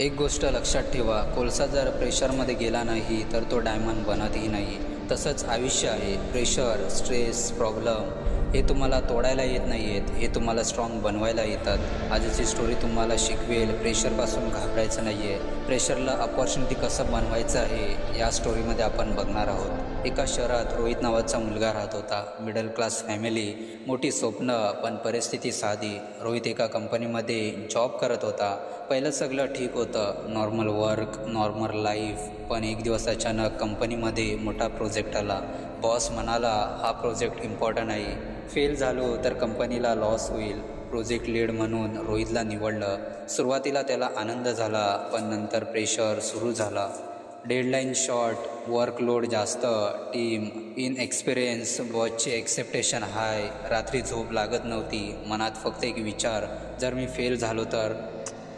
एक गोष्ट लक्षात ठेवा, कोळसा जर प्रेशरमध्ये गेला नाही तर तो डायमंड बनतही नाही. तसंच आयुष्य आहे. प्रेशर, स्ट्रेस, प्रॉब्लेम हे तुम्हाला तोडायला येत नाही आहेत, हे तुम्हाला स्ट्रॉंग बनवायला येतात. आजची स्टोरी तुम्हाला शिकवेल प्रेशरपासून घाबरायचं नाही आहे. प्रेशरला अपॉर्च्युनिटी कसं बनवायचं आहे या स्टोरीमध्ये आपण बघणार आहोत. एका शहरात रोहित नावाचा मुलगा राहत होता. मिडल क्लास फॅमिली, मोठी स्वप्न, पण परिस्थिती साधी. रोहित एका कंपनीमध्ये जॉब करत होता. पहिलं सगळं ठीक होतं, नॉर्मल वर्क, नॉर्मल लाईफ. पण एक दिवस अचानक कंपनीमध्ये मोठा प्रोजेक्ट आला. बॉस म्हणाला, हा प्रोजेक्ट इम्पॉर्टंट आहे, फेल झालो तर कंपनीला लॉस होईल. प्रोजेक्ट लीड म्हणून रोहितला निवडलं. सुरुवातीला त्याला आनंद झाला, पण नंतर प्रेशर सुरू झाला. डेडलाईन शॉर्ट, वर्कलोड जास्त, टीम इनएक्सपिरियन्स, बॉसची एक्सेप्टेशन हाय. रात्री झोप लागत नव्हती. मनात फक्त एक विचार, जर मी फेल झालो तर.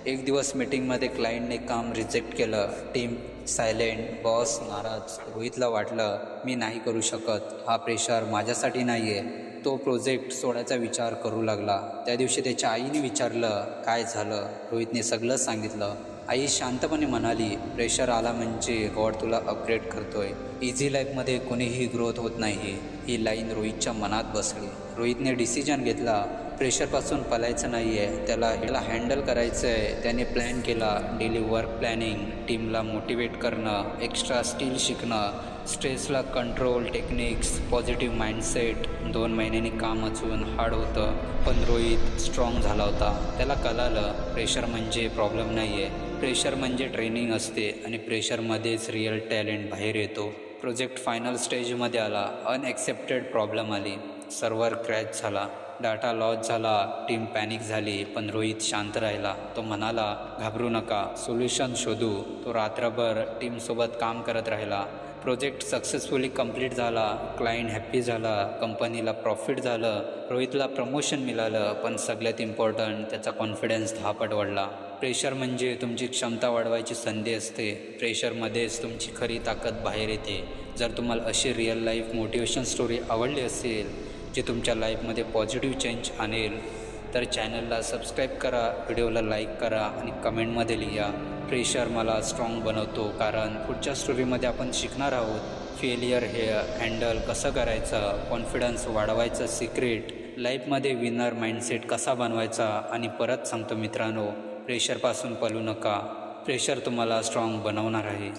एक दिवस मीटिंगमध्ये क्लायंटने काम रिजेक्ट केलं. टीम सायलेंट, बॉस नाराज. रोहितला वाटलं, मी नाही करू शकत, हा प्रेशर माझ्यासाठी नाही आहे. तो प्रोजेक्ट सोडायचा विचार करू लागला. त्या दिवशी त्याच्या आईने विचारलं, काय झालं? रोहितने सगळं सांगितलं. आई शांतपणे म्हणाली, प्रेशर आला म्हणजे गॉड तुला अपग्रेड करतोय. इझी लाईफमध्ये कोणीही ग्रोथ होत नाही. ही लाईन रोहितच्या मनात बसली. रोहितने डिसिजन घेतला, प्रेशरपासून पलायचं नाही आहे, त्याला हँडल करायचं आहे. त्याने प्लॅन केला, डेली वर्क प्लॅनिंग, टीमला मोटिवेट करणं, एक्स्ट्रा स्किल शिकणं, स्ट्रेसला कंट्रोल टेक्निक्स, पॉझिटिव्ह माइंडसेट. 2 महिन्यांनी काम अजून हार्ड होतं, पण रोहित स्ट्रॉंग झाला होता. त्याला कळालं, प्रेशर म्हणजे प्रॉब्लेम नाही आहे, प्रेशर म्हणजे ट्रेनिंग असते आणि प्रेशरमध्येच रिअल टॅलेंट बाहेर येतो. प्रोजेक्ट फायनल स्टेजमध्ये आला. अनएक्सेप्टेड प्रॉब्लेम आली. सर्व्हर क्रॅश झाला, डाटा लॉस झाला, टीम पॅनिक झाली. पण रोहित शांत राहिला. तो म्हणाला, घाबरू नका, सोल्युशन शोधू. तो रात्रभर टीमसोबत काम करत राहिला. प्रोजेक्ट सक्सेसफुली कंप्लीट झाला. क्लायंट हॅप्पी झाला, कंपनीला प्रॉफिट झालं, रोहितला प्रमोशन मिळालं. पण सगळ्यात इम्पॉर्टंट, त्याचा कॉन्फिडन्स 10 पट वाढला. प्रेशर म्हणजे तुमची क्षमता वाढवायची संधी असते. प्रेशरमध्येच तुमची खरी ताकद बाहेर येते. जर तुम्हाला अशी रिअल लाईफ मोटिवेशन स्टोरी आवडली असेल, जे तुमच्या लाईफमध्ये पॉझिटिव्ह चेंज आणेल, तर चॅनलला सबस्क्राईब करा, व्हिडिओला लाईक करा आणि कमेंटमध्ये लिहा, प्रेशर मला स्ट्रॉंग बनवतो. कारण पुढच्या स्टोरीमध्ये आपण शिकणार आहोत फेलियर हे हँडल कसं करायचं, कॉन्फिडन्स वाढवायचं सिक्रेट, लाईफमध्ये विनर माइंडसेट कसा बनवायचा. आणि परत सांगतो मित्रांनो, प्रेशरपासून पळू नका, प्रेशर तुम्हाला स्ट्रॉंग बनवणार आहे.